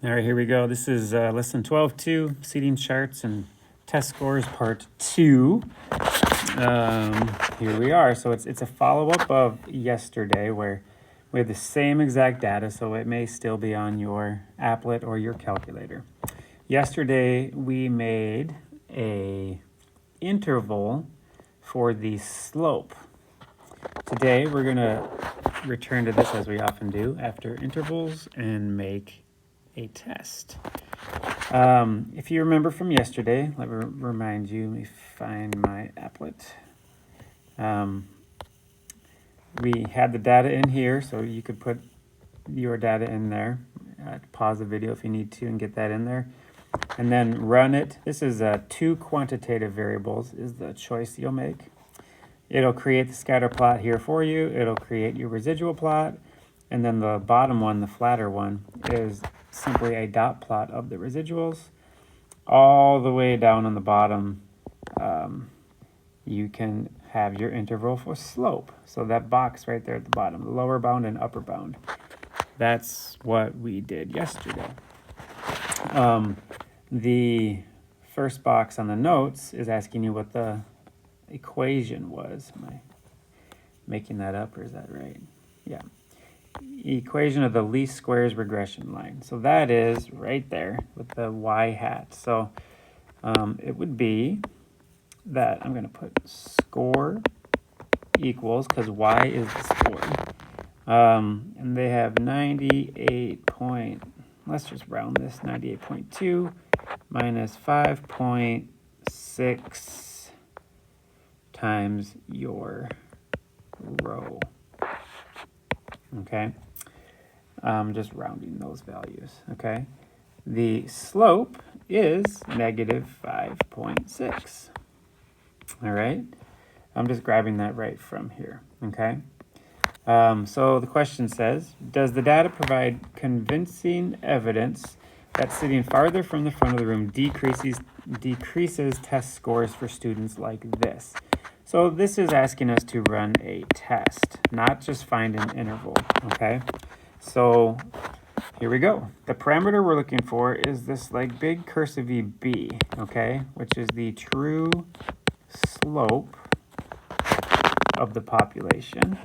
All right, here we go. This is lesson 12-2, seating charts and test scores part 2. Here we are. So it's a follow-up of yesterday where we have the same exact data, so it may still be on your applet or your calculator. Yesterday we made a interval for the slope. Today we're going to return to this as we often do after intervals and make a test. If you remember from yesterday, let me remind you, let me find my applet. We had the data in here, so you could put your data in there. Pause the video if you need to and get that in there. And then run it. This is two quantitative variables is the choice you'll make. It'll create the scatter plot here for you. It'll create your residual plot. And then the bottom one, the flatter one, is simply a dot plot of the residuals. All the way down on the bottom, you can have your interval for slope. So that box right there at the bottom, the lower bound and upper bound. That's what we did yesterday. The first box on the notes is asking you what the equation was. Am I making that up or is that right? Yeah. Equation of the least squares regression line. So that is right there with the y hat. So it would be that I'm going to put score equals, because y is the score. And they have 98 point, let's just round this, 98.2 minus 5.6 times your rho. Okay, just rounding those values, okay? The slope is negative 5.6, all right? I'm just grabbing that right from here, okay? So the question says, does the data provide convincing evidence that sitting farther from the front of the room decreases test scores for students like this? So this is asking us to run a test, not just find an interval, okay? So here we go. The parameter we're looking for is this like big cursive B, okay? Which is the true slope of the population.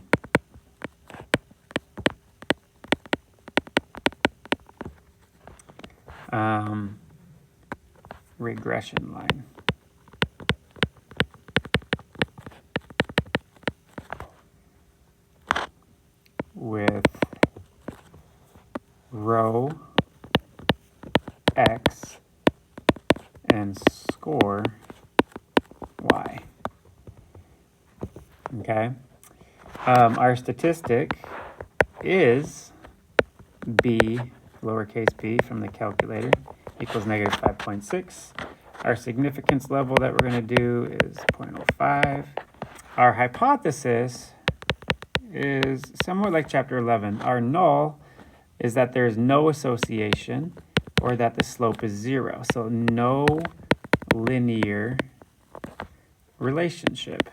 Regression line. With rho x and score y. Okay. Our statistic is b, lowercase b from the calculator, equals negative 5.6. Our significance level that we're going to do is 0.05. Our hypothesis is somewhat like chapter 11. Our null is that there is no association or that the slope is 0. So no linear relationship.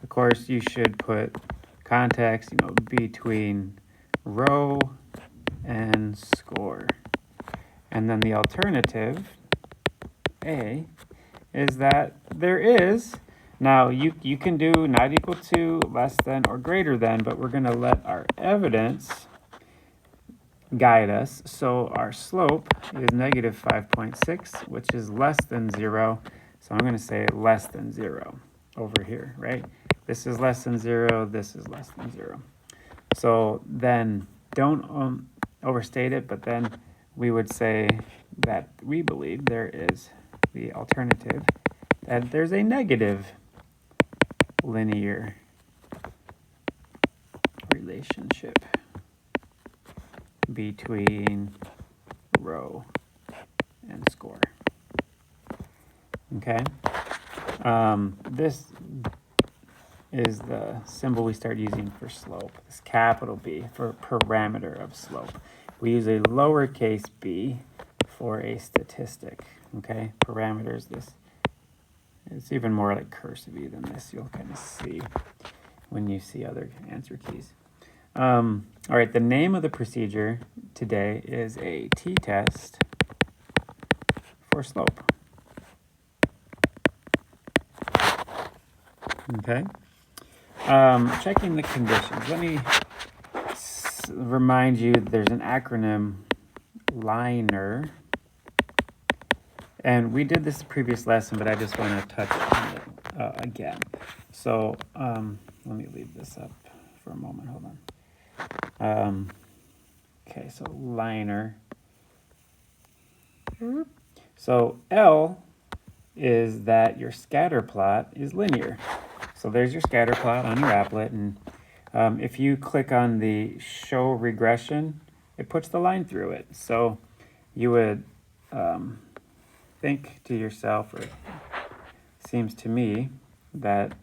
Of course, you should put context, between rho and score. And then the alternative, A, is that there is. Now, you can do not equal to, less than, or greater than, but we're going to let our evidence guide us. So our slope is negative 5.6, which is less than 0. So I'm going to say less than 0 over here, right? This is less than 0. This is less than 0. So then don't overstate it, but then we would say that we believe there is the alternative, that there's a negative linear relationship between rho and score. Okay, this is the symbol we start using for slope, this capital B for parameter of slope. We use a lowercase b for a statistic, okay? Parameters, this, it's even more like cursive than this, you'll kind of see when you see other answer keys. All right, the name of the procedure today is a t-test for slope. Okay. Checking the conditions. Let me remind you there's an acronym, LINER. And we did this previous lesson, but I just want to touch on it again. So let me leave this up for a moment. Hold on. Okay, so LINER. So L is that your scatter plot is linear. So there's your scatter plot on your applet, and if you click on the show regression, it puts the line through it. So you would think to yourself, or it seems to me, that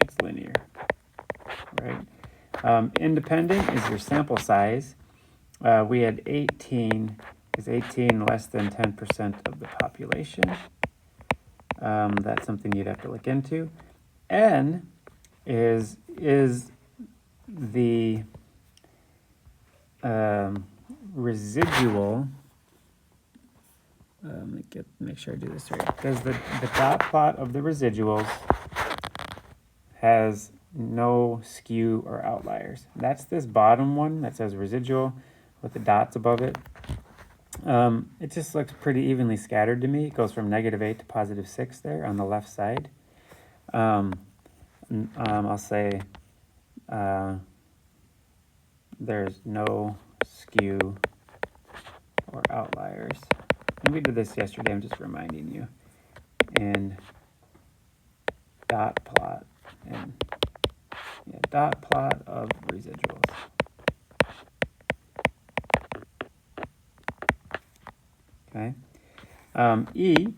it's linear, right? Independent is your sample size. We had 18. Is 18 less than 10% of the population? That's something you'd have to look into. N is the residual. Make sure I do this right. Because the dot plot of the residuals has no skew or outliers. That's this bottom one that says residual with the dots above it. It just looks pretty evenly scattered to me. It goes from -8 to +6 there on the left side. I'll say there's no skew or outliers. And we did this yesterday, I'm just reminding you. And dot plot, and dot plot of residuals. Okay. E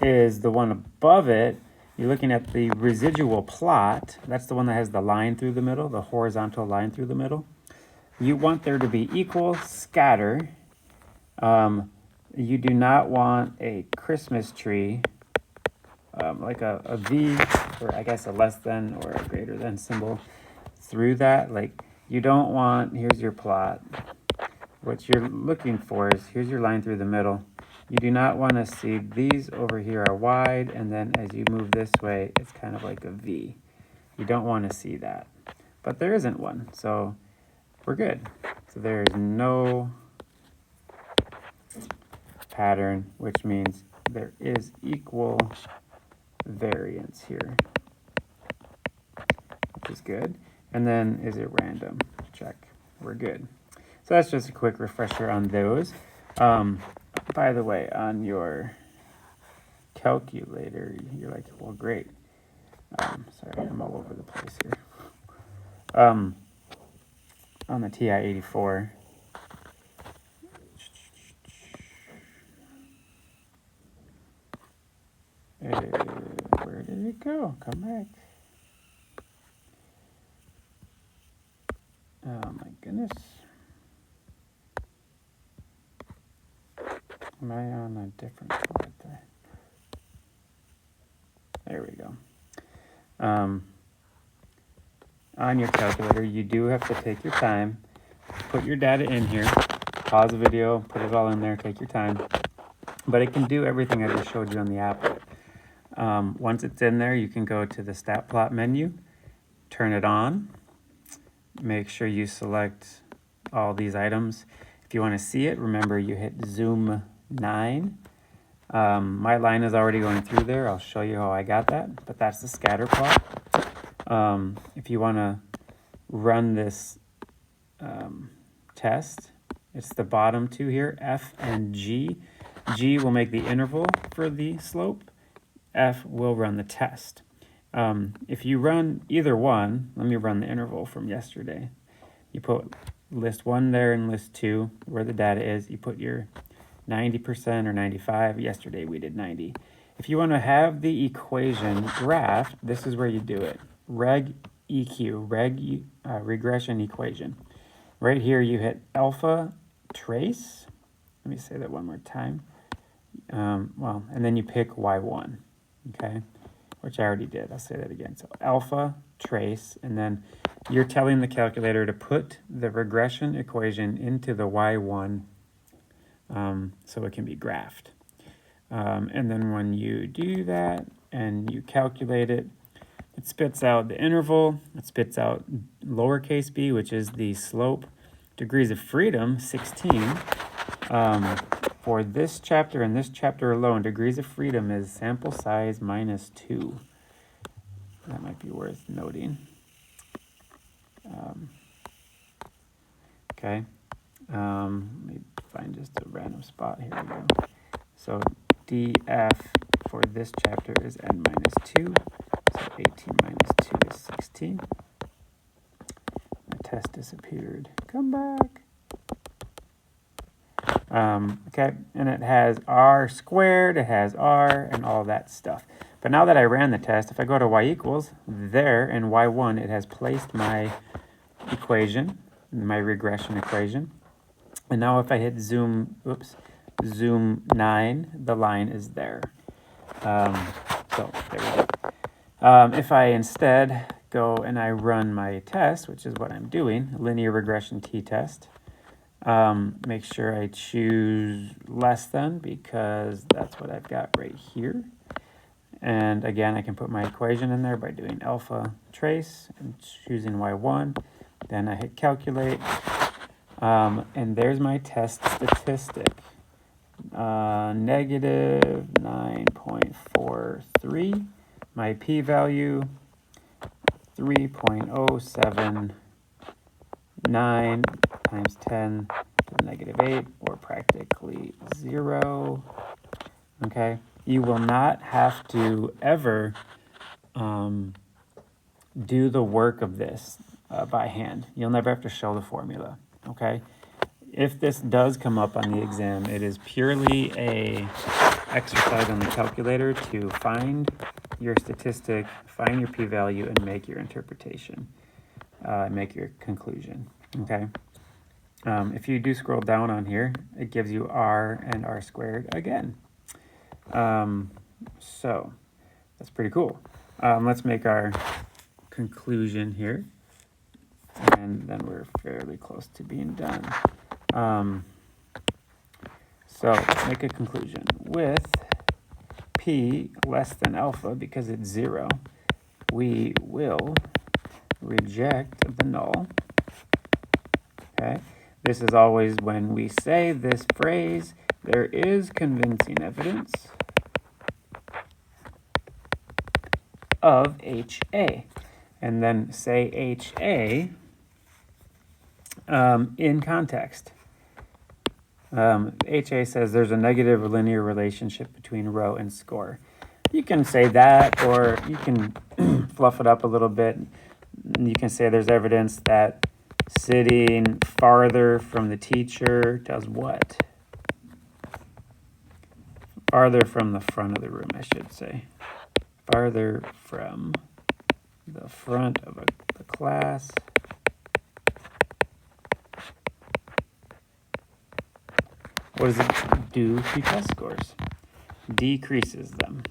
is the one above it. You're looking at the residual plot. That's the one that has the line through the middle, the horizontal line through the middle. You want there to be equal scatter. You do not want a Christmas tree, like a V, or I guess a less than or a greater than symbol through that. Like, you don't want, here's your plot. What you're looking for is, here's your line through the middle. You do not want to see these over here are wide, and then as you move this way, it's kind of like a V. You don't want to see that. But there isn't one, so we're good. So there is no pattern, which means there is equal variance here, which is good. And then is it random? Check. We're good. So that's just a quick refresher on those. By the way, on your calculator, you're like, well, great. Sorry, I'm all over the place here. On the TI-84, where did it go? Come back. Oh my goodness. Am I on a different chart there? There we go. On your calculator, you do have to take your time, put your data in here, pause the video, put it all in there, take your time. But it can do everything I just showed you on the applet. Once it's in there, you can go to the stat plot menu, turn it on, make sure you select all these items. If you want to see it, remember you hit zoom 9. My line is already going through there. I'll show you how I got that, but that's the scatter plot. If you want to run this test, it's the bottom two here, F and G. G will make the interval for the slope. F will run the test. If you run either one, let me run the interval from yesterday. You put list 1 there and list 2 where the data is. You put your 90% or 95. Yesterday we did 90. If you want to have the equation graphed, this is where you do it. Reg EQ, regression equation. Right here you hit alpha trace. Let me say that one more time. And then you pick Y1, okay? Which I already did. I'll say that again. So alpha trace, and then you're telling the calculator to put the regression equation into the y1 so it can be graphed. And then when you do that and you calculate it, it spits out the interval, it spits out lowercase b, which is the slope. Degrees of freedom, 16. For this chapter and this chapter alone, degrees of freedom is sample size minus 2. That might be worth noting. Okay. Let me find just a random spot. Here we go. So df for this chapter is n minus 2. So 18 minus 2 is 16. My test disappeared. Come back. Okay, and it has r squared, it has r, and all that stuff. But now that I ran the test, if I go to y equals, there in y1, it has placed my equation, my regression equation. And now if I hit zoom 9, the line is there. So there we go. If I instead go and I run my test, which is what I'm doing, linear regression t-test, make sure I choose less than because that's what I've got right here. And again, I can put my equation in there by doing alpha trace and choosing y1. Then I hit calculate. And there's my test statistic. Negative 9.43. My p-value, 3.079 times 10 to the negative 8, or practically 0. Okay, you will not have to ever do the work of this by hand. You'll never have to show the formula. Okay, if this does come up on the exam, it is purely a exercise on the calculator to find your statistic, find your p-value, and make your interpretation, make your conclusion. Okay. If you do scroll down on here, it gives you r and r squared again. So that's pretty cool. Let's make our conclusion here, and then we're fairly close to being done. So let's make a conclusion. With p less than alpha, because it's 0, we will reject the null. Okay. This is always when we say this phrase, there is convincing evidence of HA. And then say HA in context. HA says there's a negative linear relationship between row and score. You can say that, or you can fluff it up a little bit. You can say there's evidence that sitting farther from the teacher does what? Farther from the front of the room, I should say. Farther from the front of the class what does it do to test scores? Decreases them.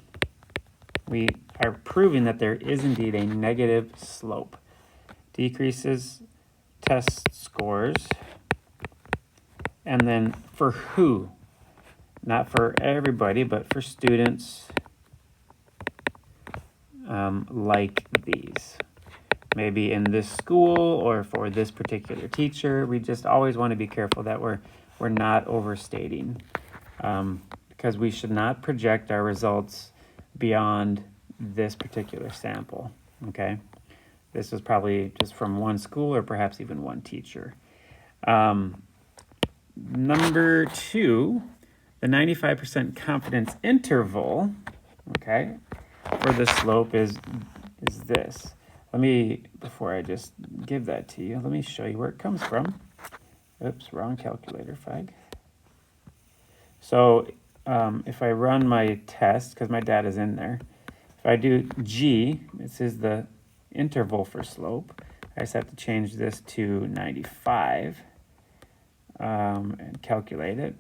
We are proving that there is indeed a negative slope. Decreases test scores. And then for who? Not for everybody, but for students like these. Maybe in this school or for this particular teacher. We just always want to be careful that we're not overstating, because we should not project our results beyond this particular sample. Okay, this is probably just from one school or perhaps even one teacher. Number 2, the 95% confidence interval, okay, for the slope is this. Let me, before I just give that to you, let me show you where it comes from. Oops, wrong calculator, fag. So if I run my test, because my data's in there, if I do G, this is the interval for slope. I just have to change this to 95 and calculate it.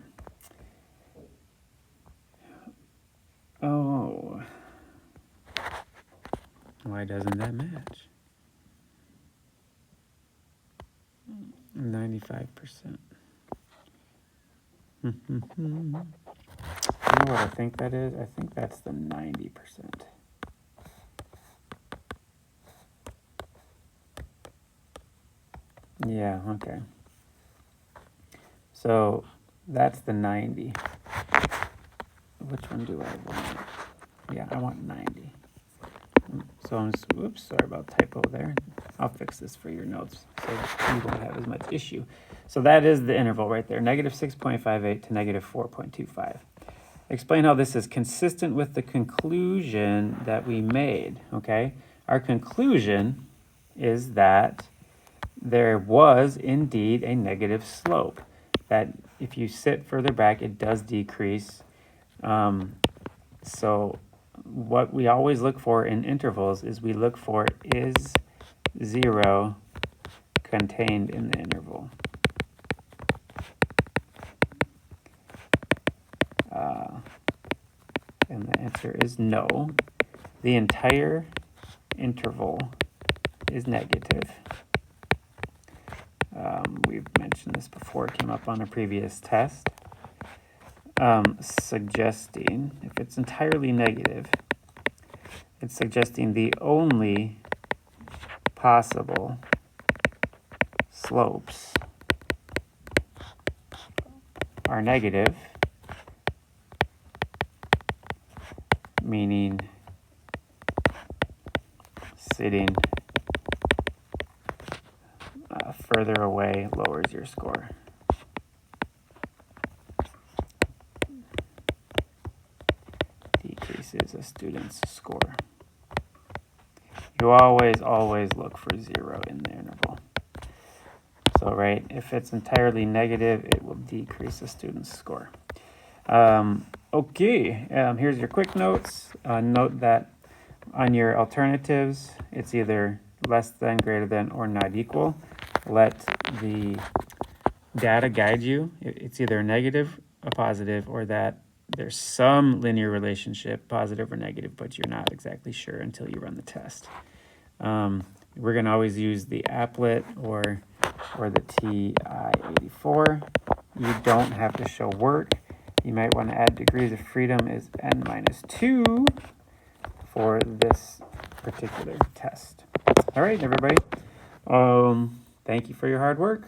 Oh, why doesn't that match? 95%. You know what I think that is? I think that's the 90%. Yeah, okay. So that's the 90. Which one do I want? Yeah, I want 90. So I'm just, oops, sorry about typo there. I'll fix this for your notes so you won't have as much issue. So that is the interval right there, negative 6.58 to negative 4.25. Explain how this is consistent with the conclusion that we made, okay? Our conclusion is that there was indeed a negative slope, that if you sit further back, it does decrease. So what we always look for in intervals is we look for is 0 contained in the interval. And the answer is no. The entire interval is negative. We've mentioned this before, it came up on a previous test. Suggesting, if it's entirely negative, it's suggesting the only possible slopes are negative, meaning sitting further away lowers your score. Decreases a student's score. You always look for 0 in the interval. So, right, if it's entirely negative, it will decrease a student's score. Here's your quick notes. Note that on your alternatives, it's either less than, greater than, or not equal. Let the data guide you. It's either a negative, a positive, or that there's some linear relationship, positive or negative, but you're not exactly sure until you run the test. We're going to always use the applet or the TI-84. You don't have to show work. You might want to add degrees of freedom is n-2 for this particular test. All right, everybody. Thank you for your hard work.